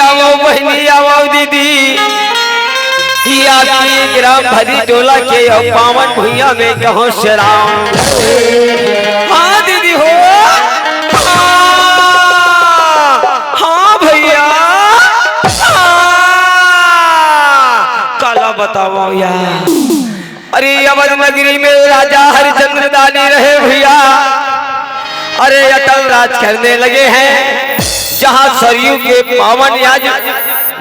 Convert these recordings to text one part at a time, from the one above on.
आओ बहनी आओ दीदी, आपकी ग्राम भरी टोला के पावन भुइया में कहो शराम। हाँ दीदी हो, हाँ भैया, काला बताओ यार। अरे अवध नगरी में राजा हरिचंद्र दानी रहे भैया, अरे अटल राज करने लगे हैं, जहाँ सरयू के पावन याज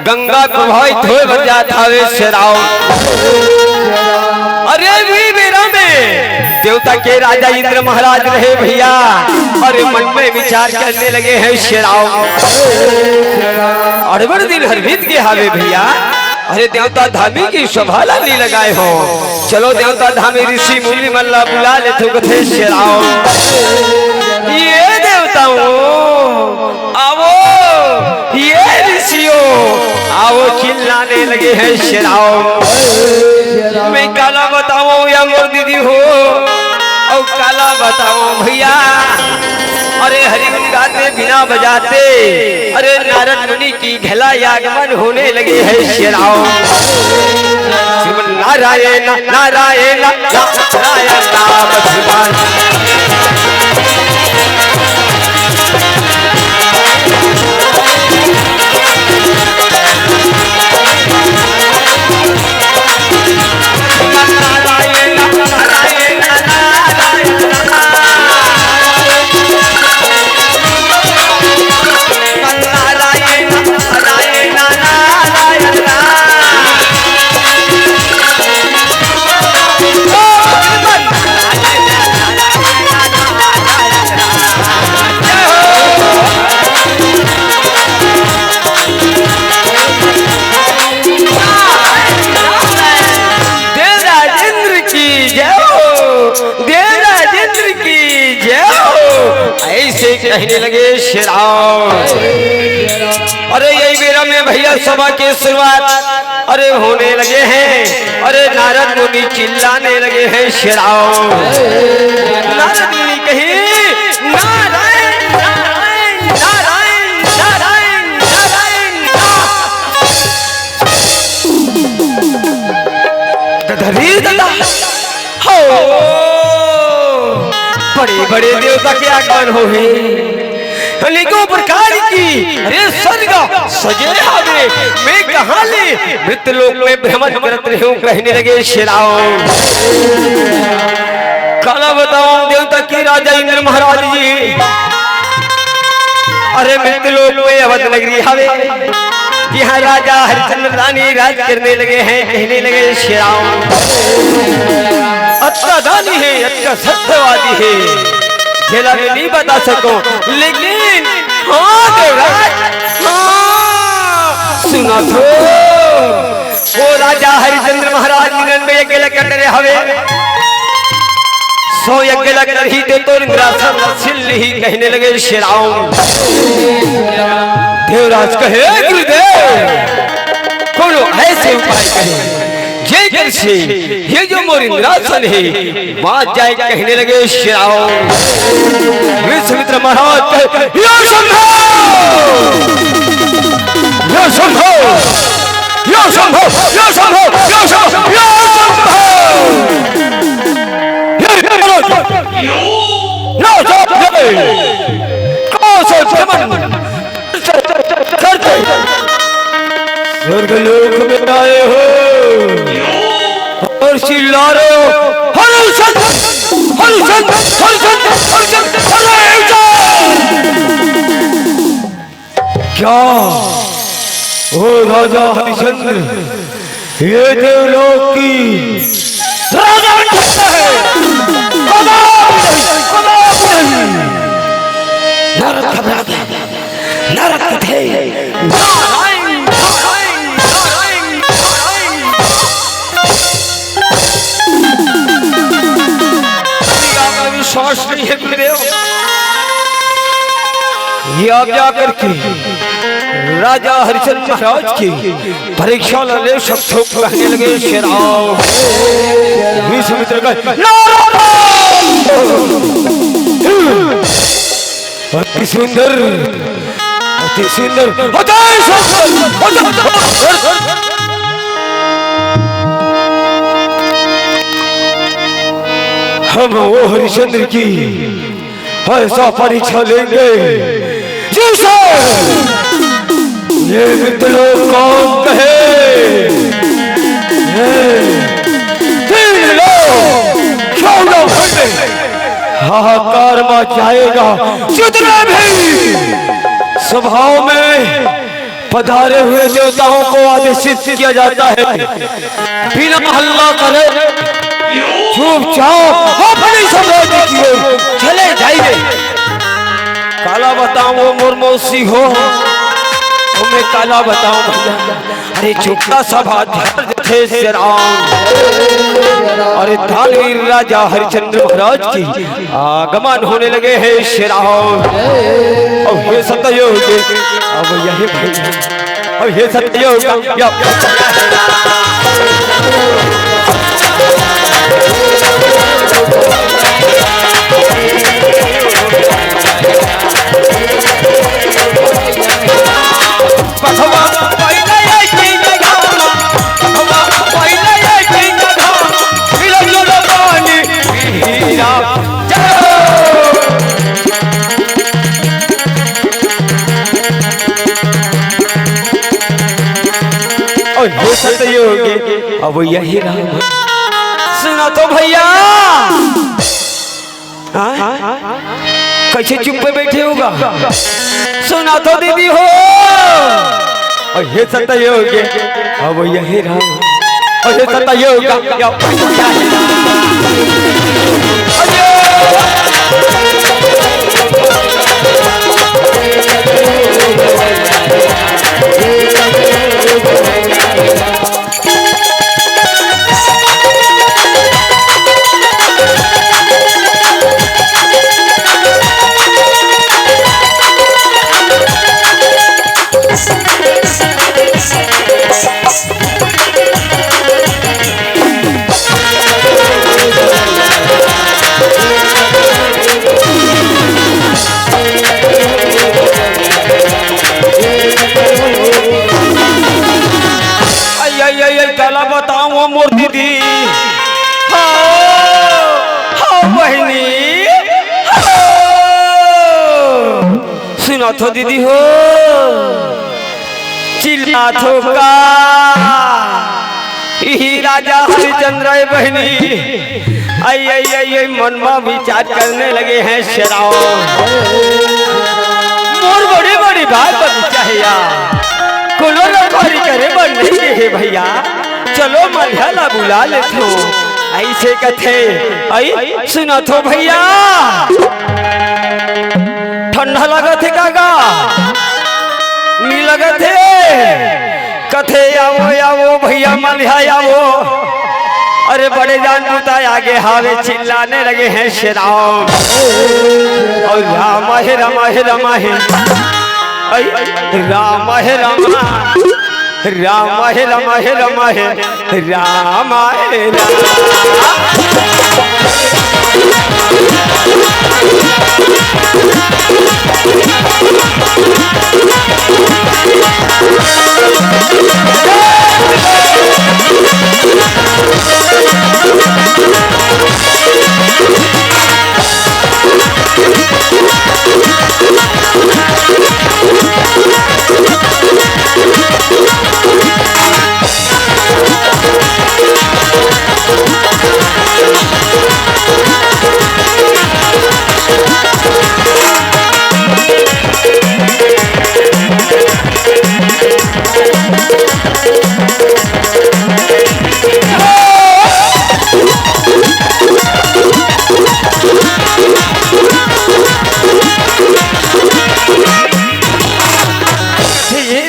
गंगा प्रभावित हो बजा थावे शराव। अरे भी मेरा में देवता के राजा इंद्र महाराज रहे भैया, अरे मन में विचार करने लगे हैं शराव। अड़बड़ दिन हर बीत के हावे भैया, अरे देवता धामी की शोभाला नहीं लगाए हो, चलो देवता धामी ऋषि मुनि मल्ला बुला ले तो कथे शराव। ये देवताओं आओ, ये ऋषियों आओ, चिल्लाने लगे हैं शराव। मैं काला बताऊं या मोर दीदी हो, और काला बताऊं भैया। अरे हरिगुण गाते बिना बजाते, अरे नारद मुनि की घला आगमन होने लगे हैं शराव। नारायण नारायण नारायण नाम भगवान। कहने लगे शराव। अरे यही बेरा में भैया सभा के शुरुआत अरे होने लगे हैं, अरे नारद मुनि चिल्लाने लगे हैं शराव। नारद मुनि कहे नारायण नारायण नारायण नारायण नारायण हो, बड़े बड़े देवता के आगमन हो अनेकों प्रकार की अरे स्वर्ग सजे हावे मैं कहाँ ले मृत लोक में भ्रमण करत रहूं, कहने लगे शराव। काला बताओ देवता के राजा इंद्र महाराज जी, अरे मृत लोक में अवध नगरी हावे, यहाँ राजा हरिचंद्र दानी राज करने लगे हैं, कहने लगे शराव। अच्छा दानी है, अच्छा सत्यवादी है, झेला में नहीं बता सको, लेकिन हाँ देवराज हाँ सुना तो वो राजा हरिचंद्र महाराज 99 यज्ञ कर रहे हवे, 100 यज्ञ कर ही दे तो इंद्रासन सिल ही, कहने लगे शराव। देवराज कहे गुरुदेव कोनो ऐसे उपाय करे से ये जो मोर इंद्रासन है बात जाए, कहने लगे शराव। विश्वामित्र महाराज यो शंभो यो शंभो यो शंभो यो शंभो यो शंभो यो शंभो स्वर्गलोक में आए हो और चिल्ला रहे हो हरिचंद्र हरिचंद्र हरिचंद्र हरिचंद्र हरिचंद्र। क्या ओ राजा हरिचंद्र ये देवलोक की राजा है, नरक घबराते नरक थे विश्वास नहीं है गुरुदेव। ये आप जाकर के राजा हरिचंद्र महाराज की परीक्षा ले सकते हो, कहने लगे शराव। विश्वामित्र का अति सुंदर अति सुंदर हम वो हरिश्चंद्र की ऐसा परीक्षा लेंगे जिसे ये मित्रों कौन कहे। हाहाकार मच जाएगा। जितने भी सभाओं में पधारे हुए देवताओं को आदेशित किया जाता है बिना हल्ला करे चुपचाप अपनी समाधि की ओर चले जाइए। काला बताऊं वो मुर्मोसी हो तुम्हें काला बताऊं भैया। अरे छोटा सभा थे श्री राम। अरे धानवीर राजा हरिश्चंद्र महाराज की आगमन होने लगे हैं श्री राम। अब हे सतयुग अब यही भैया अब हे सतयुग सतयुग अब यही राम। सुना तो भैया कैसे चुप पे बैठे होगा। सुना तो दीदी हो और ये सतयुग अब यही राम। और ये सतयुग काला बताऊं वो मोर दीदी बहनी सुना तो दीदी हो चिल्ला थो का राजा हरिश्चंद्र बहनी आई मन में विचार करने लगे हैं शराब। मोर बड़ी बड़ी बात बगीचा है यार कोनो रखवारी करे बन नहीं है भैया। चलो मलहला बुला ले थो ऐसे कथे आई सुना थो भैया। ठंडा लगा थे कागा नी लगा थे कथे आओ भैया मलहा आओ। अरे बड़े जान बूता आगे हावे चिल्लाने लगे हैं श्री राम। और राम है रामा है रामा है राम है रामा राम है रामा है रामा है राम है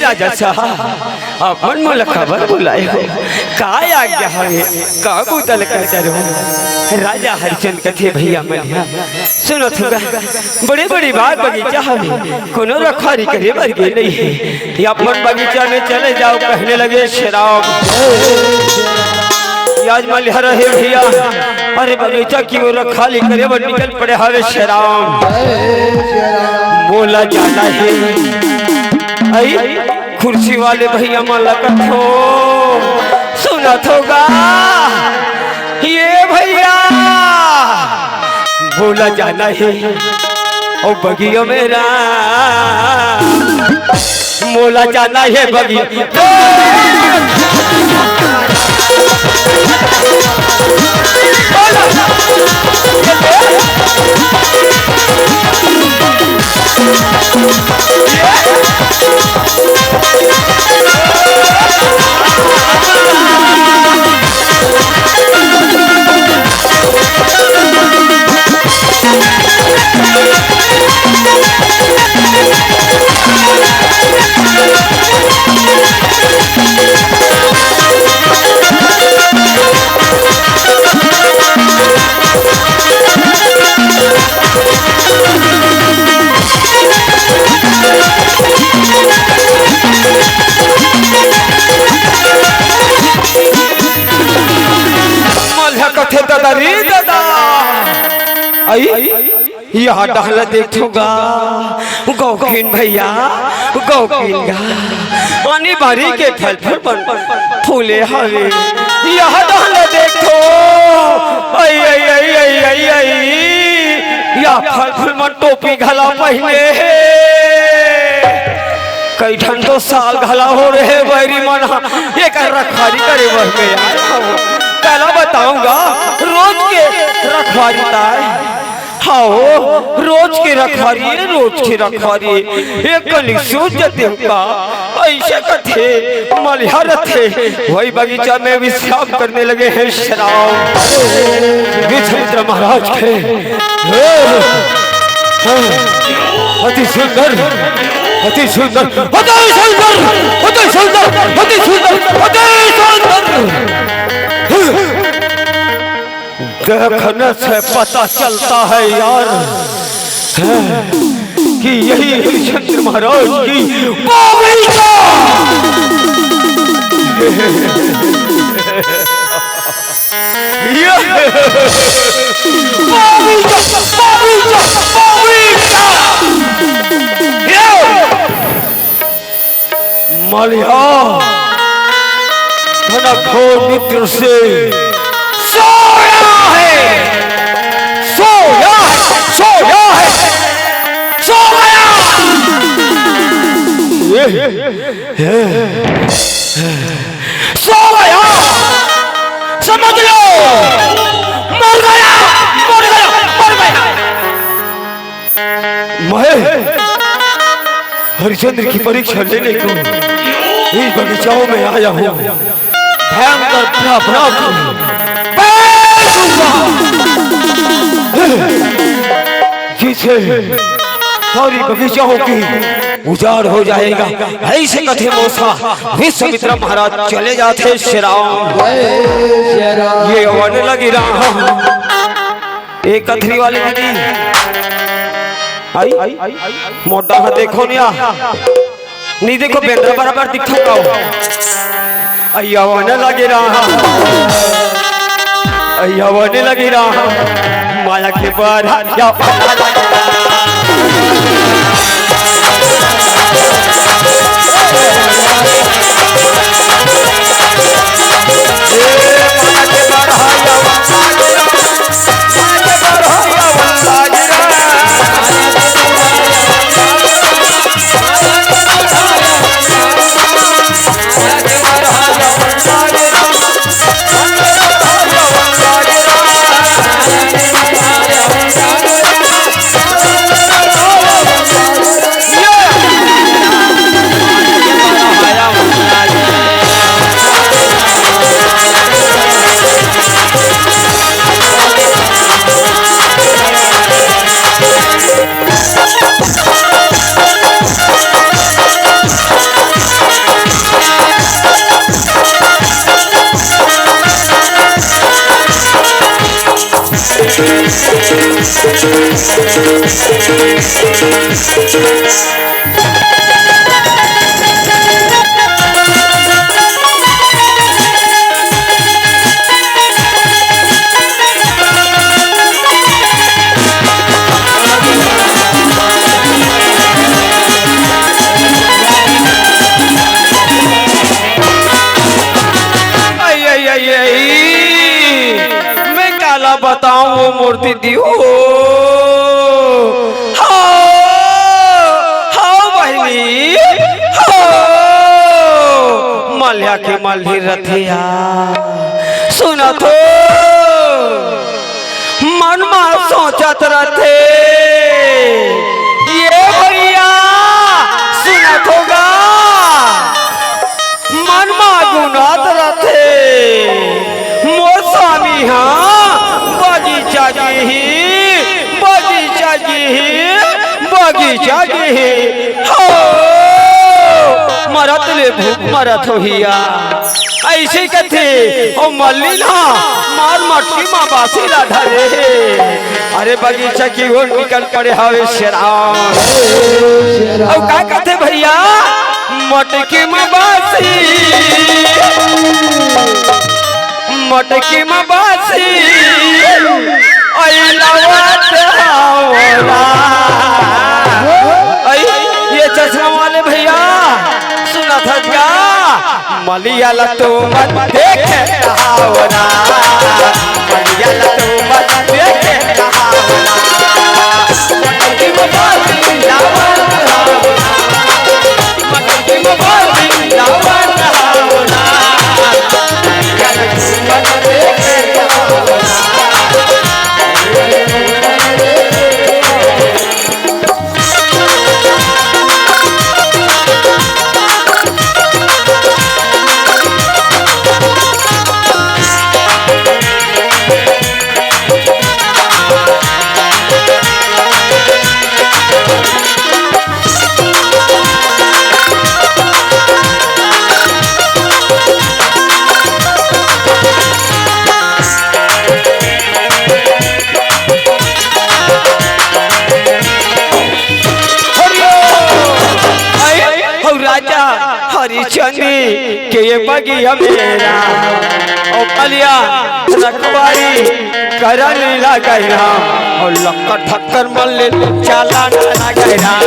राजा साहब अपन मोला खबर बुलाए हो का आज्ञा है का बुतल कर हो। राजा हरिश्चंद्र कथे भैया मलिया सुनो थोड़ा बड़े बड़ी बात बगीचा हमें कोनो रखवारी करे बरगे नहीं है। अपन बगीचा में चले जाओ कहने लगे शराब आज मलिया रहे भैया। अरे बगीचा की ओर रखवाली करे बर निकल पड़े हवे शराब। बोला जाता है आई कुर्सी वाले भैया माला कथो सुना थोगा ये भैया भूला जाना है ओ बगियो मेरा मोला जाना है बगियो कथे दादा रे दादा आई यहाँ डहला देखोगा गौकीन भैया गौकीन गा पानी बारी के फल फल फूले हवे यहाँ डहला देखो आई आई आई आई आई आई या फल फल मन टोपी घला पहने कई ठंडो साल घला हो रहे बैरी मन ये कर रखारी करे वह में पहला बताऊंगा रोज के रखवारी हाँ रोज के रखवारी एक कली सूझ जाते का ऐसे कथे मलिहार थे वही बगीचा में विश्राम करने लगे हैं शराब विश्वामित्र महाराज के अति सुंदर अति सुंदर अति सुंदर अति सुंदर अति सुंदर अति सुंदर देखने से पता चलता है यार कि यही हरिश्चंद्र महाराज की बगीचा मलिया घनघोर मित्र से सोया है सो गया समझ लो मर गया मैं हरिश्चंद्र की परीक्षा लेने को इस बगीचाओं में आया हूँ भयंकर जिसे सारी बगीचाओं की उजाड़ हो जाएगा ऐसे कथे मौसा विश्वामित्र महाराज चले जाते श्राम ये आने लगी रहा एक कथरी वाली नदी आई मोटा हाथ देखो नहीं देखो बेंद्रा बराबर दिखा आने लगे रहा माया के बाहर बताऊं वो मूर्ति दी हो मल्हा के मल्ही रथिया सुना तो मन में सोचत रथे ये भैया सुना होगा मन में गुनात रथे मोर स्वामी हाँ बगीचा जी बगीचा जी हो मरत ले भूख मरत हो हिया ऐसे कथे ओ मल्ली ना मार मटकी माँ बासी ला धरे अरे बगीचा की ओर निकल पड़े हवे शराब और का कथे भैया मटकी माँ बासी ये चश्मा वाले भैया सुना था क्या मलियाला तो मत देखे कहावना मलियाला तो मत देखे कहावना मटकी में बासी लावन मटकी में बासी लावन कहावना मलियाला तो मत देखे कहावना हरिचंदी के ये बगिया मेरा ओ पलिया रखवारी करन लगैरा और लक्कर ठक्कर मल्ले चालान लगैरा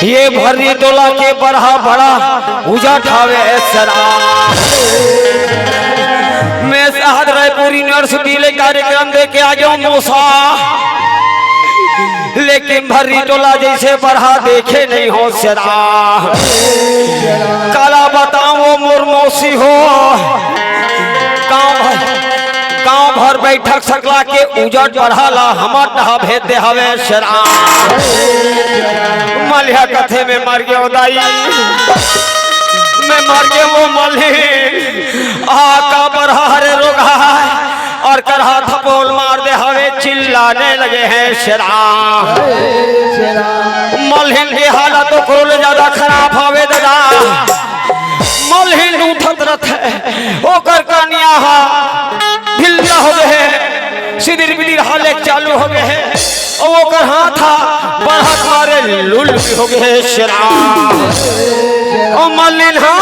ये भरी तोला के बड़ा बड़ा उजा ठावे सरा मैं शहद रायपुरी नर्स पीले कार्यक्रम दे के आ जाऊं मौसा लेकिन भरी तोला जैसे बढ़ा देखे नहीं हो सरा काला बताओ मोर मौसी हो गाँव भर बैठक सकला के उजट बढ़ाला हमर डहा भेद दे हवे शरा मलिया कथे में मर गयो दाई मैं मर गया वो मलिन आका बढ़ा हरे रोगा और करहा थपोल मार दे हवे चिल्लाने लगे हैं शरा मलिन की हालत तो कोल ज्यादा खराब हवे दादा मलिन उठत रथ ओकर कनिया हा ढिल्ला हो गए सिदिर बिदिर हाले चालू हो गए और ओकर हाथ था बढ़त मारे लुल हो गए शरा ओ मलिन हा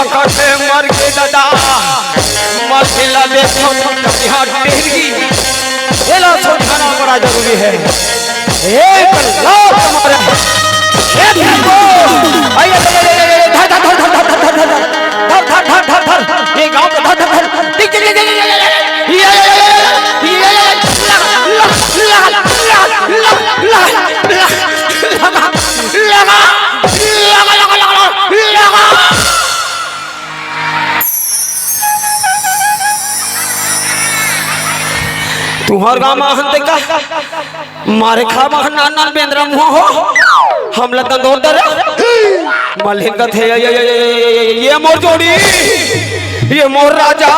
करते मर के दादा मरला देखो यहाँ टेरगी एला सोचना बड़ा जरूरी है एक लाख हमारा एक देखो आइए धर धर धर धर धर धर धर धर धर धर धर ये गांव का धर धर धर दिख तुहर गाँव में का मारे खा नान बेंद्रा मुँह हो हम लता दौड़ दर मलिन का थे ये मोर जोड़ी ये मोर राजा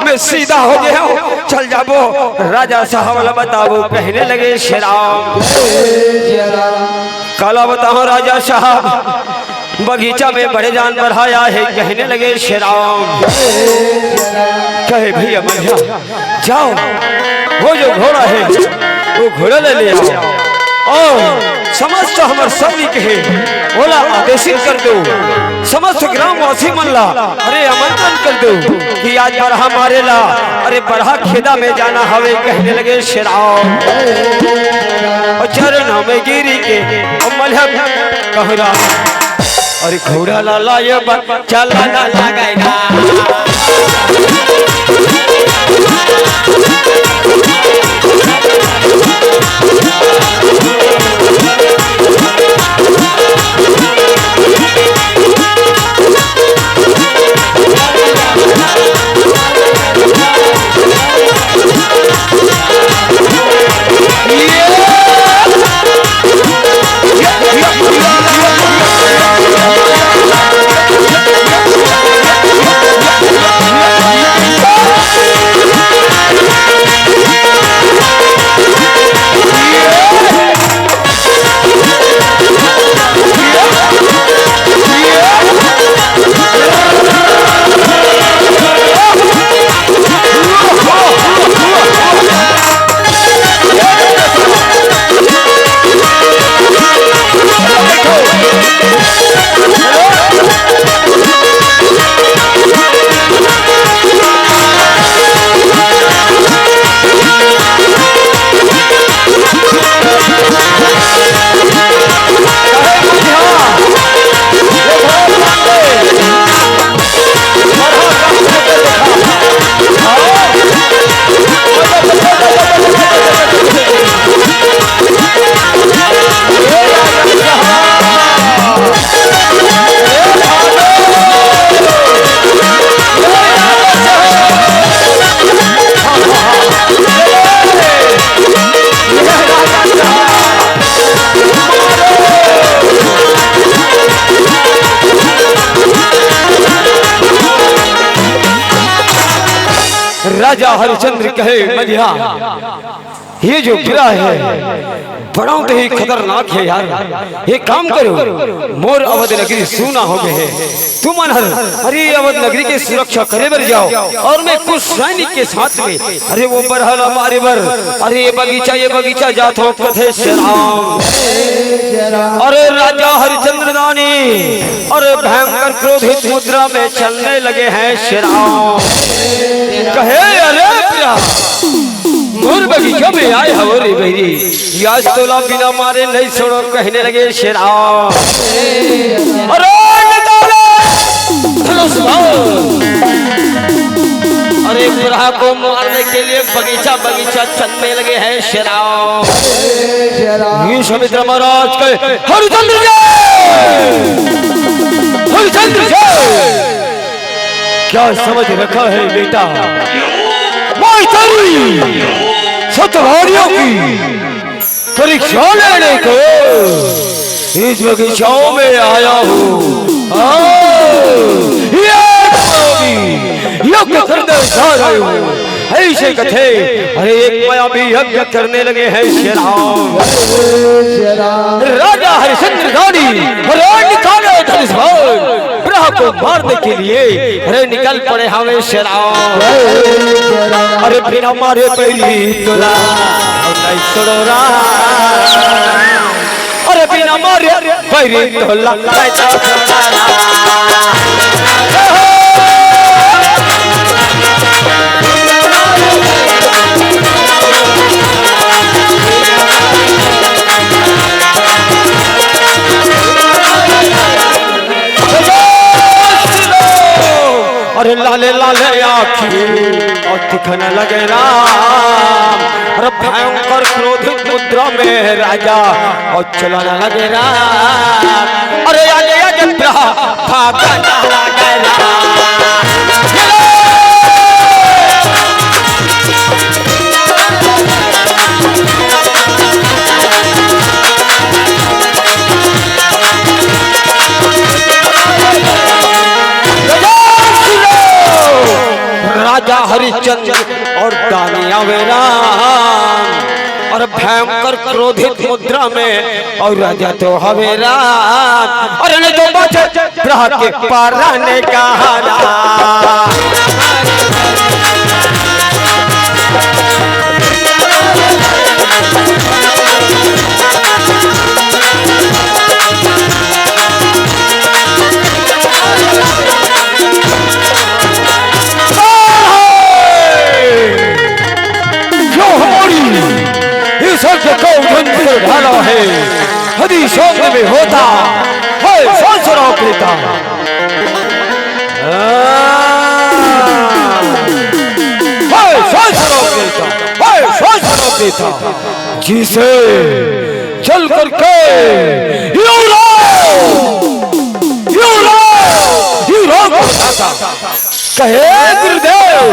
मैं सीधा हो गया हूँ चल जाबो राजा साहब वाला बताओ कहने लगे शेराम काला बताओ राजा साहब बगीचा में बड़े जानवर आया है कहने लगे शेराम कहे भैया मलिया जाओ वो जो घोड़ा है वो घोड़ा ले ले आओ समस्त हमर सैनिक है बोला आदेशित कर दो समस्त ग्रामवासी मनला अरे आमंत्रण कर दो कि आज बरहा मारेला अरे बरहा खेदा में जाना हवे कहने लगे शेराव और चरणों में गिरी के मलिया कहरा अरे घोड़ा लाला ये चला ना लगाएगा राजा हरिश्चंद्र कहे मलिया ये जो गिरा है बड़ा ही खतरनाक है यार ये काम करो मोर अवध नगरी सूना हो गए है तुम अरे अवध नगरी की सुरक्षा करे बर जाओ और मैं कुछ सैनिक के साथ में अरे वो बरहला मारे बर अरे ये बगीचा जात हो कथे श्रीराम अरे राजा हरिश्चंद्र दानी अरे भयंकर क्रोधित मुद्रा में चलने लगे हैं श्रीराम कहे अरे मोर बगीचा में आए हो रे बहरी, याद तोला बिना मारे नहीं छोड़ो, कहने लगे शेराव अरे अरे बुरहा को मारने के लिए बगीचा बगीचा चलने लगे हैं शेराव। ये समुद्र महाराज के हरिचंद्र क्या समझ रखा है बेटा, सतवारियों की परीक्षा लेने को इस बगीचाओं में आया हूँ। यज्ञ करने जा रहे हो ऐसे कथे, अरे एक माया भी यज्ञ करने लगे हैं शेराव। राजा हरिश्चंद्र गाड़ी निकालो धनुष ब्रह को मारने के लिए अरे निकल पड़े हमें शेराव। अरे बिना मारे पहली तोला नहीं छोड़ोरा, अरे बिना मारे पहली तोला नहीं छोड़ोरा। अरे लाले लाले आँखें और दिखने लगे राम, अरे भयंकर क्रोधित मुद्रा में राजा और चलाने लगे राम। अरे आगे आगे भागने लगे राम। राजा हरिश्चंद्र और दानिया राम और भयंकर क्रोधित मुद्रा में और राजा तो हवे राम, और ने तो बचे प्रह के पारा ने कहा। ढाला है हदी शोक में होता है सांसरों पीता, सांसरों पीता जिसे चल करके कहे गुरुदेव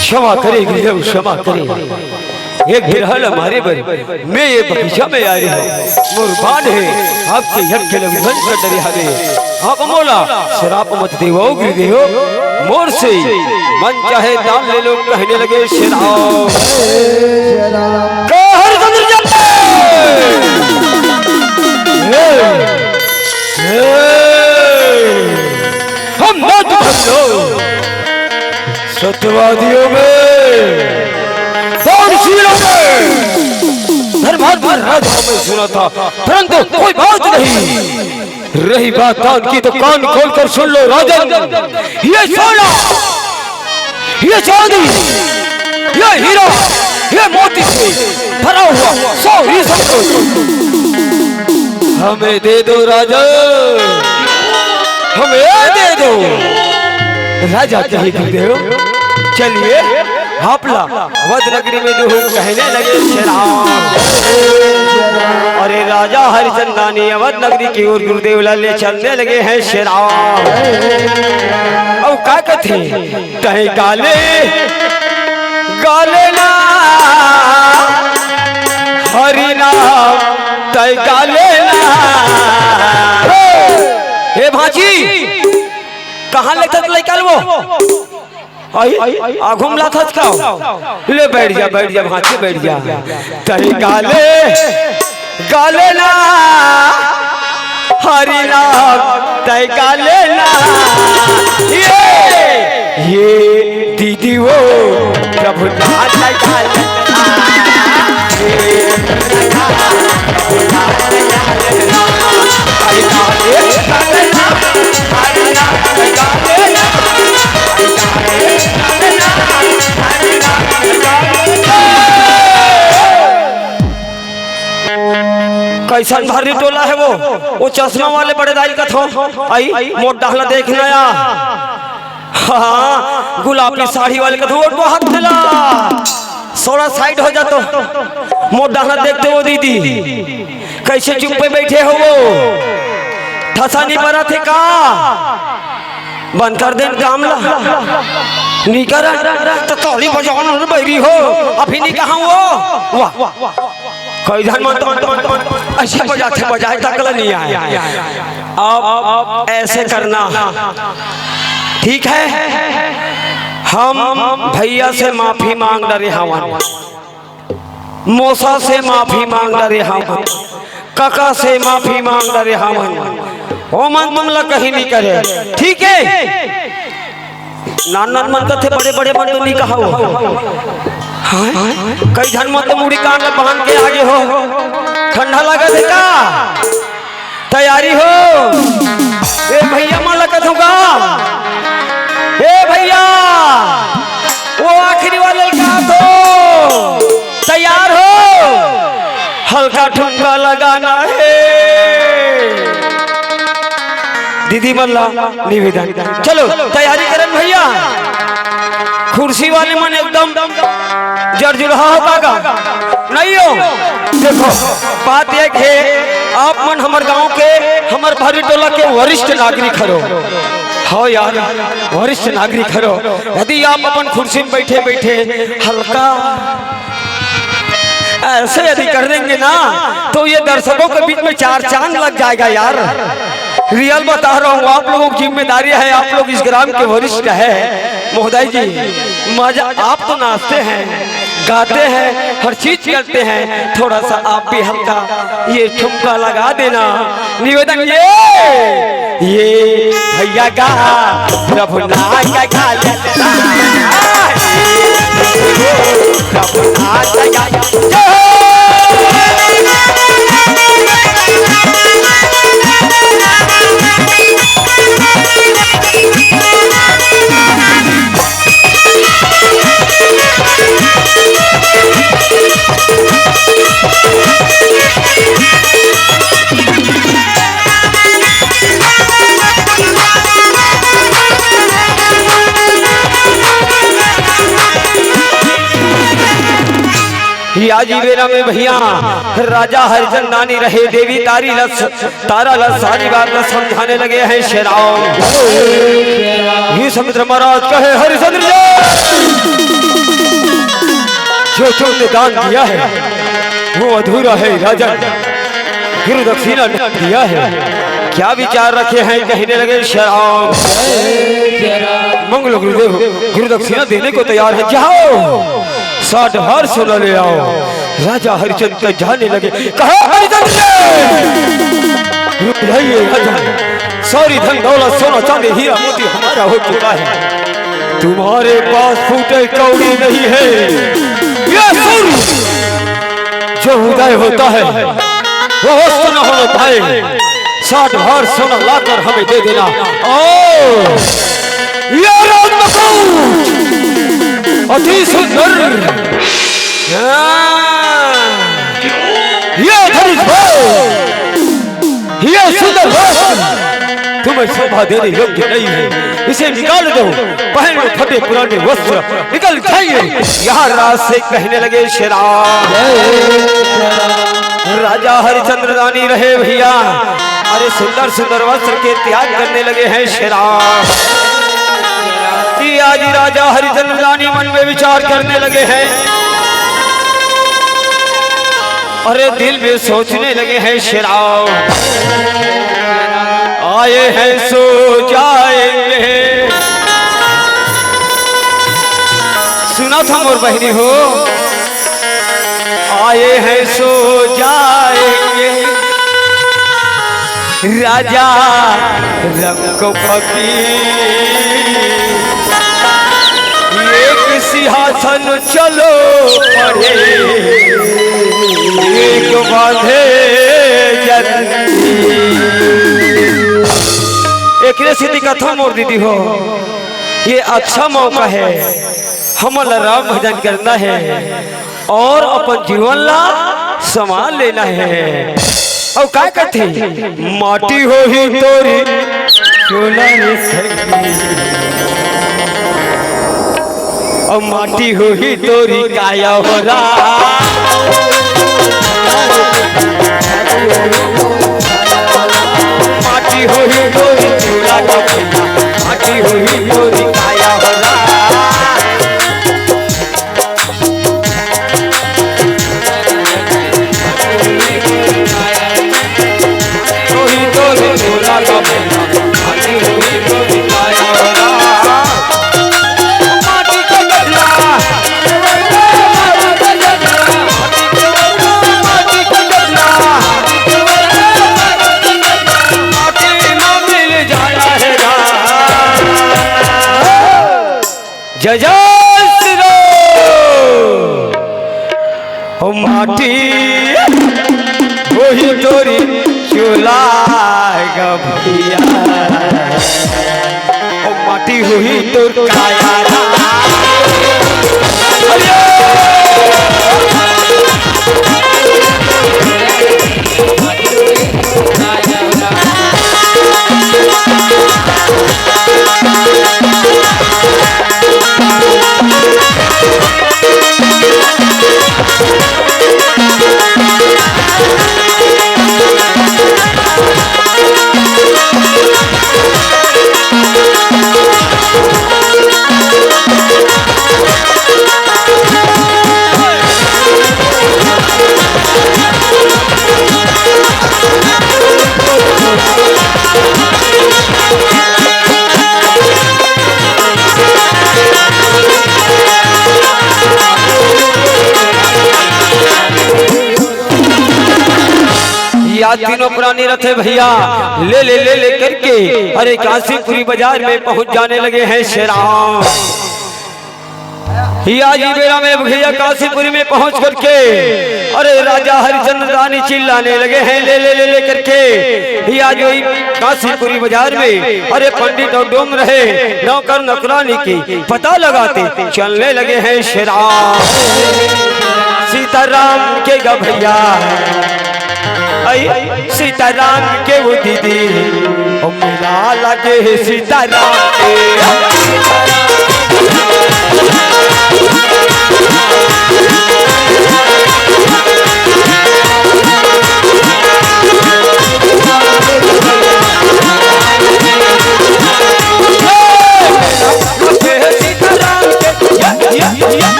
क्षमा करे, गुरुदेव क्षमा करे, एक गिरहल हमारे बन मैं ये बगीचा में आ रही हूँ, मुर्बान है आपके यज्ञ विध्वंस कर डरे हमें, आप मोला शराब मत देवो गुरुदेव, मोर से मन चाहे दाम ले लो, कहने लगे शेराव। हम मत भूलो सत्यवादियों में धर्मात्मा राजाओं में सुना था, परंतु कोई बात नहीं रही। बात की तो कान खोलकर सुन लो राजन, ये सोना, ये चांदी, ये हीरा, ये मोती से भरा हुआ 100 ही सब हमें दे दो राजा, हमें दे दो। राजा कहे गुरुदेव चलिए हापला वध नगरी में जो कहने लगे शेराव। अरे राजा हरिचंदानी अवध नगरी की ओर गुरुदेव लाले चलने लगे हैं शेराव। अब क्या कहते कहे गाले गाले ना हरि नाम तय गाले ना। हे भाजी कहाँ लेकर निकल वो घूमला था ले बैठ जा भांति बैठ जा। तही गाले गाले ना हरि नाम तय गाले ना। ये दीदी वो प्रभु कैसा भारी टोला है वो चश्मा वाले बड़े दाई का थो आई मोट डाहला देखना या हाँ गुलाबी साड़ी वाले का थो हाथ दिला थोड़ा साइड हो जा तो मोट डाहला देखते हो दीदी कैसे चुप पे बैठे हो वो ठसा नहीं पड़ा थे का बंद कर दे गामला नहीं कर तो तोली बजाना बैरी हो अभी नहीं कहा वो वाह कोई धन मत ऐसे बजाए तकला नहीं आया अब ऐसे करना ठीक है हम भैया से माफी मांग रहे हवन मौसा से माफी मांग रहे हवन काका से माफी मांग रहे हवन वो मन मामला कहीं नहीं करे ठीक है नान मन थे बड़े बड़े मन तो नहीं कहा कई धन मत मुड़ी कान में बांध के आगे हो ठंडा लगा देगा तैयारी हो ए भैया मां लगत होगा ए भैया वो आखिरी वाले का तो तैयार हो हल्का ठुमका लगाना है दीदी मल्ला निवेदन चलो तैयारी करें भैया कुर्सी वाले मन एकदम जर्जुरहा होगा नहीं हो देखो बात एक है आप मन हमार गांव के हमार भारी टोला के वरिष्ठ नागरिक हरो हो यार वरिष्ठ नागरिक हरो यदि आप अपन कुर्सी में बैठे बैठे हल्का ऐसे यदि कर देंगे ना तो ये दर्शकों के बीच में चार चांद लग जाएगा यार रियल बता रहा हूँ आप लोगों की जिम्मेदारी है आप लोग इस ग्राम के वरिष्ठ है महोदय जी मजा आप तो नाचते हैं गाते हैं हर चीज करते हैं थोड़ा सा आप भी हल्का ये ठुमका लगा देना निवेदन ये भैया गा प्रभु नाच का गा प्रभु नाच का गा जीवेरा में भैया राजा हरिचंद नानी रहे देवी तारा लस सारी बात न समझाने लगे हैं शेराव ये समुद्र महाराज कहे हरिचंद्र जो जो ने दान दिया है वो अधूरा है राजा गुरु दक्षिणा दिया है क्या विचार रखे हैं कहने लगे शेराव मंगल गुरुदेव गुरु दक्षिणा देने को तैयार है जाओ 60 हार सोना ले आओ राजा हरिचंद के जाने लगे कहा हरिचंद राजा सारी धन दौलत सोना चांदी हीरा मोती हमारा हो चुका है तुम्हारे पास फूटे कौड़ी नहीं है ये सुन जो उदय होता है वो अस्त न हो पाए 60 हार सोना लाकर हमें दे देना ओ अति सुंदर ये सुंदर तुम्हें शोभा देने योग्य नहीं है इसे निकाल दो पहन लो फटे पुराने वस्त्र निकल जाइए यहाँ राज से कहने लगे शेराव राजा हरिचंद्र रानी रहे भैया अरे सुंदर सुंदर वस्त्र के त्याग करने लगे हैं शेराव आज राजा हरिचंद्र रानी मन में विचार करने लगे हैं अरे दिल में सोचने लगे हैं शेराव आए हैं सो जाएंगे सुना था मोर बहनी हो आए हैं सो जाएंगे राजा रंग फकीर एक सिंहासन चलो पढ़े एक बांधे एक सीधी कथा मोर दीदी हो ये अच्छा मौका है हमल राम भजन करना है और अपन जीवन ला संभाल लेना है और क्या कहते माटी हो ही तोरी चोला रे सखी और माटी हो ही तोरी काया हो माटी हो ही तोरी चोला माटी हो ही तोरी काया हो जय जय श्री राम माटी वही तोरी चोला गभिया माटी हुई तोर काया तीनों पुरानी रथे भैया ले ले ले ले करके अरे काशीपुरी बाजार में पहुंच जाने लगे हैं शेराम जी बेरा में भैया काशीपुरी में पहुंच करके अरे राजा हरिचंद्र रानी चिल्लाने लगे हैं ले ले ले ले करके भैया जो काशीपुरी बाजार में अरे पंडित और डोम रहे नौकर नौकरानी की पता लगाते चलने लगे हैं शेराम सीताराम के गा भैया सीताराम के वो दीदी मिला लगे सीताराम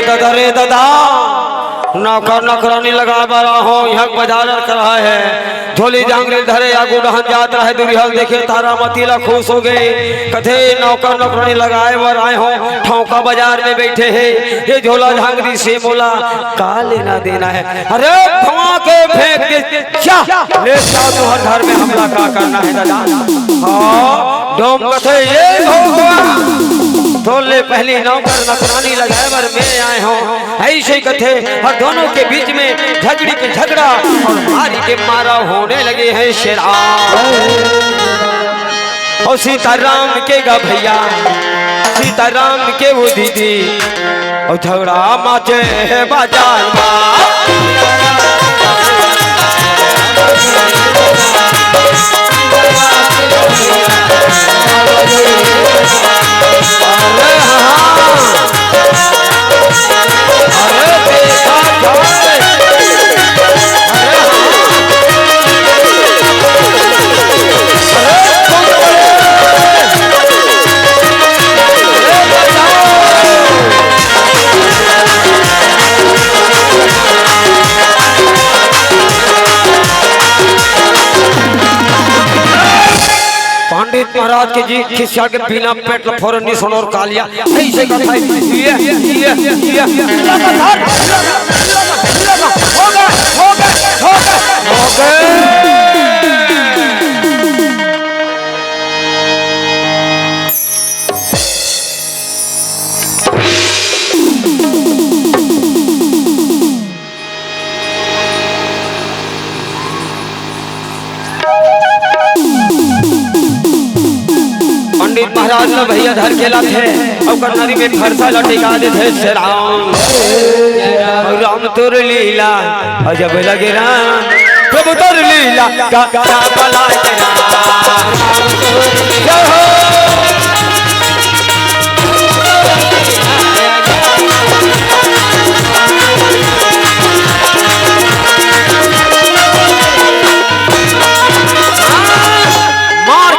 दादा रे दादा नौकर नौकरानी लगा बड़ा हो यहाँ बाजार कर रहा है झोली जांगरे धरे आगू डहन जात रहे दुरिहल देखे तारा मतीला खुश हो गए कथे नौकर नौकरानी लगाए वर आए हो ठौका बाजार में बैठे हैं ये झोला झांगरी से मोला का लेना देना है अरे धुआं के फेंक के क्या ले जाओ तो हर घर में हमला का करना है दादा हाँ डोम कथे ये थोड़े पहली नौकर नौकरानी लगाए वर में आए हो ऐसे ही कथे और दोनों के बीच में झगड़ी के झगड़ा और मारी के मारा होने लगे हैं शेरा और सीताराम के गा भैया सीताराम के वो दीदी और झगड़ा माचे है बाजार पंडित महाराज के जी खिस्सा के बिना पेट फोरन नहीं सुनो और कालिया ऐसे कथा महाराज ने भैया धर के लाथे और कटोरी में फरसा लटिका दे थे श्री राम। राम तोर लीला अजब लगे राम, प्रभु तोर लीला का भला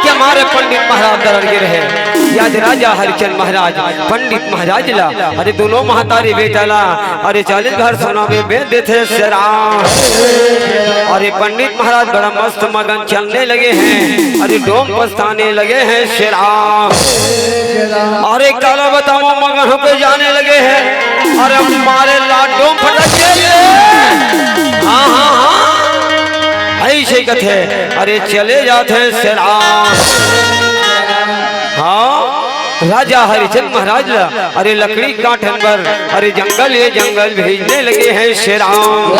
हमारे पंडित महाराज दरड़ गिर है याद राजा हरिचंद महाराज पंडित महाराज ला अरे दोनों महतारी बेटा ला अरे 40 घर सोना में बेच देते श्री राम। अरे पंडित महाराज बड़ा मस्त मगन चलने लगे हैं, अरे डोम पछताने लगे हैं श्री राम। अरे काला बताओ मगन होके जाने लगे हैं, अरे हमारे लाड डोम फटक गए। हाँ हाँ हाँ ऐसे कथे अरे चले जाते श्री राम। हाँ राजा हरिचंद महाराज ला अरे लकड़ी काटन पर अरे जंगल ये जंगल भेजने लगे हैं श्री राम।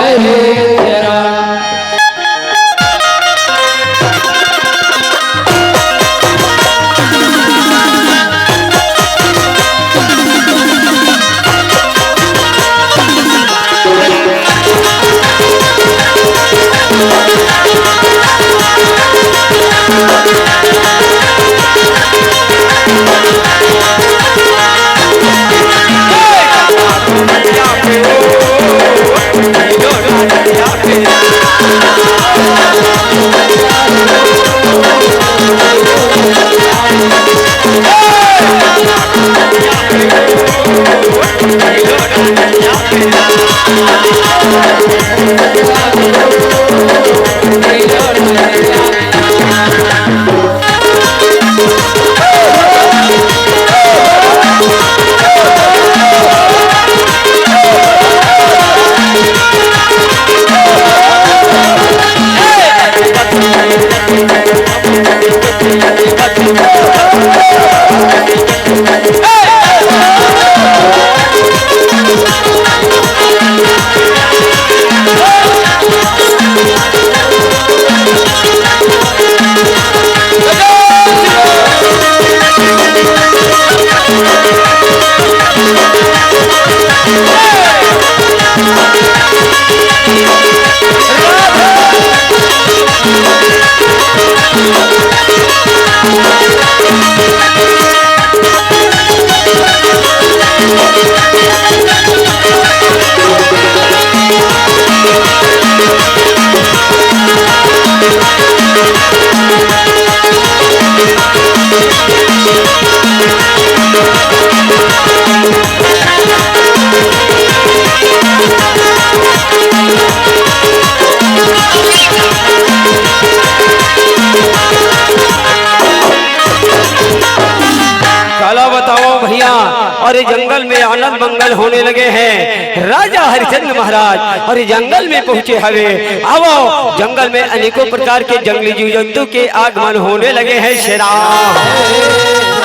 अरे जंगल में आनंद मंगल होने लगे हैं। राजा हरिचंद्र महाराज अरे जंगल में पहुंचे हवे। आओ जंगल में अनेकों प्रकार के जंगली जीव जंतु के आगमन होने लगे हैं श्री राम।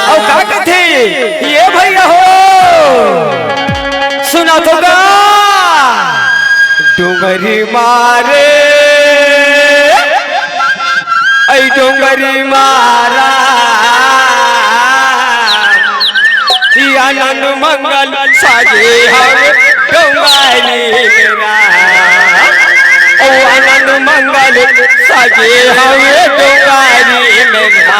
और क्या कहते ये भैया हो सुना तो गा डोंगरी मारे ऐ डोंगरी मारा आनंद मंगल साजे हम डोंगरी मेरा ओ आनंद मंगल साजे हम डोंगरी मेरा।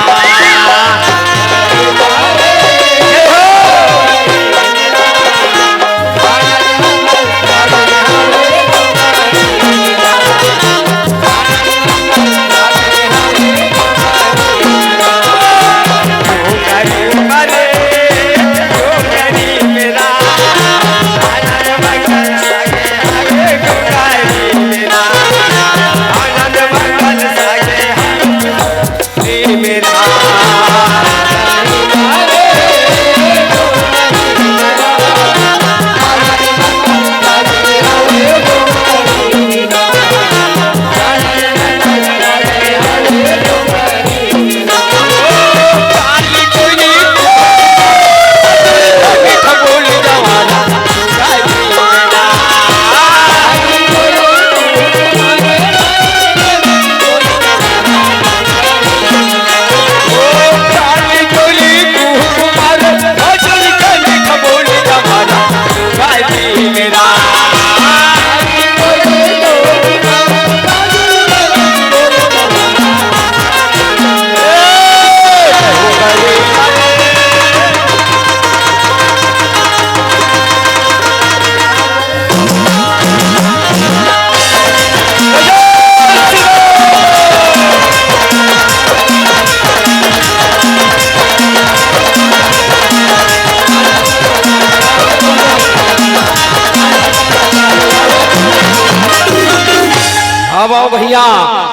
भैया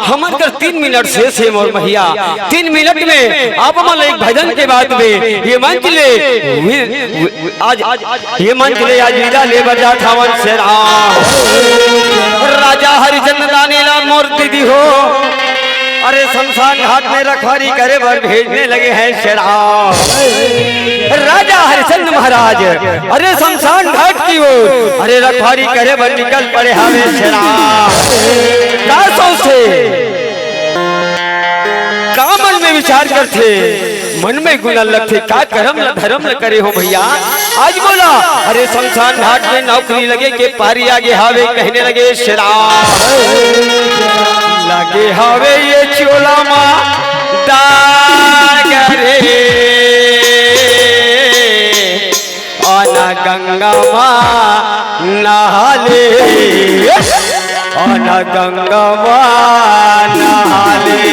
हमर कर 3 मिनट शेष है मोर भैया। 3 मिनट में आप मन एक भजन के बाद में ये मान के ले आज ये मान के ले आज विदा ले बजा थावन से राजा हरिचंद्र रानीलाल मूर्ति दी हो। अरे शमशान घाट में रखवारी करे बर भेजने लगे हैं शेरा राजा हरिचंद्र महाराज। अरे शमशान घाट की ओर अरे रखवारी करे बर निकल पड़े हमें शेरा। क्या सोचते का मन में विचार करते मन में गुना लगते का करम न धर्म न करे हो भैया। आज बोला अरे शमशान घाट में नौकरी लगे के पारी आगे हावे कहने लगे शेरा लगे हवे ये चोला माँ दागरे आना गंगा माँ नहाले आना गंगा माँ नहाले।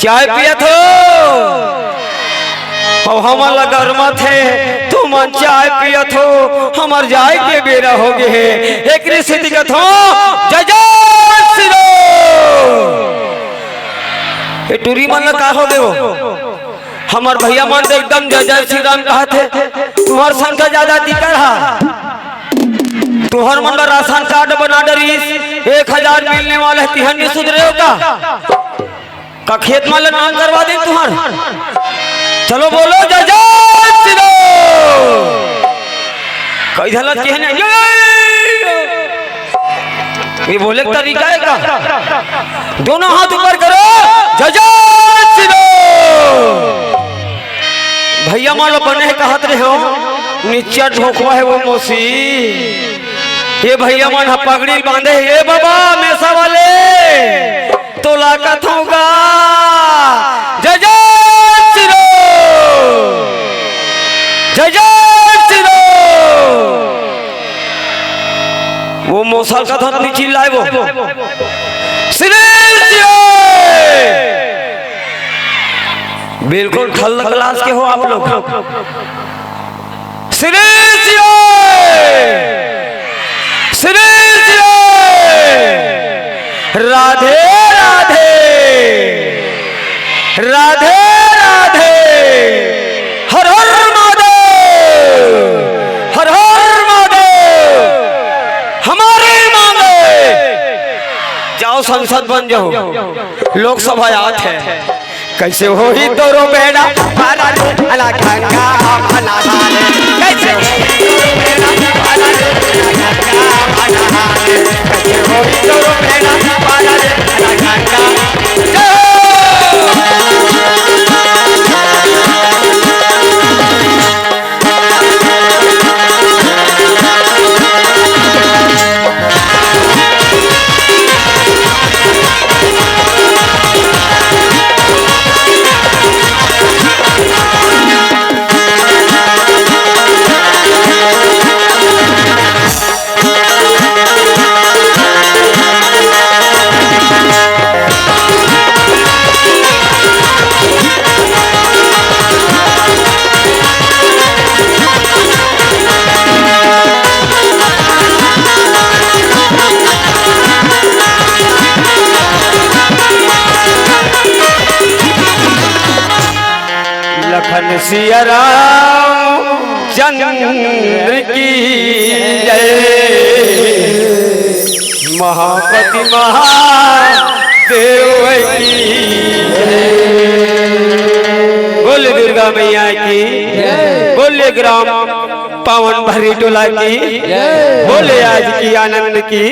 चाय पिया थो हमारा गर्मा थे तुम चाय पिया थो हमार जाए के बेरा हो गए है एक स्थिति का थो जय जय श्री राम। टूरी मन का हो गए हमार भैया मन तो एकदम जय जय श्री राम कहा थे। तुम्हार संख्या ज्यादा दिक्कत है तुहर मन राशन कार्ड बना डरीस 1000 मिलने वाला है तिहन नहीं सुधरे हो का खेत में नाम करवा दे तुम्हार। चलो बोलो जय जय श्री राम। कई हालत के है ये बोले का तरीका है का दोनों हाथ ऊपर करो जय जय श्री राम। भैया मालो बने कहत रहे हो नीचे ढोकवा है वो मोसी ये भैया मन पगड़ी बांधे ये बाबा मेसा वाले तो लाकत होगा जय जय श्री राम जय जय श्री राम। वो मोसल का था नहीं चिल्लाए वो श्री बिल्कुल खल क्लास के हो आप लोग श्री श्री राधे राधे राधे राधे हर हर महादेव हर हर महादेव हमारे मांगे जाओ संसद बन जाओ लोकसभा याद है कैसे हो ही तोरो बेड़ा पारा रे अला गंगा भला हाले कैसे हो ही तोरो बेड़ा पारा रे अला गंगा भला हाले कैसे हो ही तोरो बेड़ा पारा रे अला गंगा लखन सिया राम चंद्र की जय महापति महादेव की बोले दुर्गा मैया की बोले ग्राम पावन भरी टोला की बोले आज की आनंद की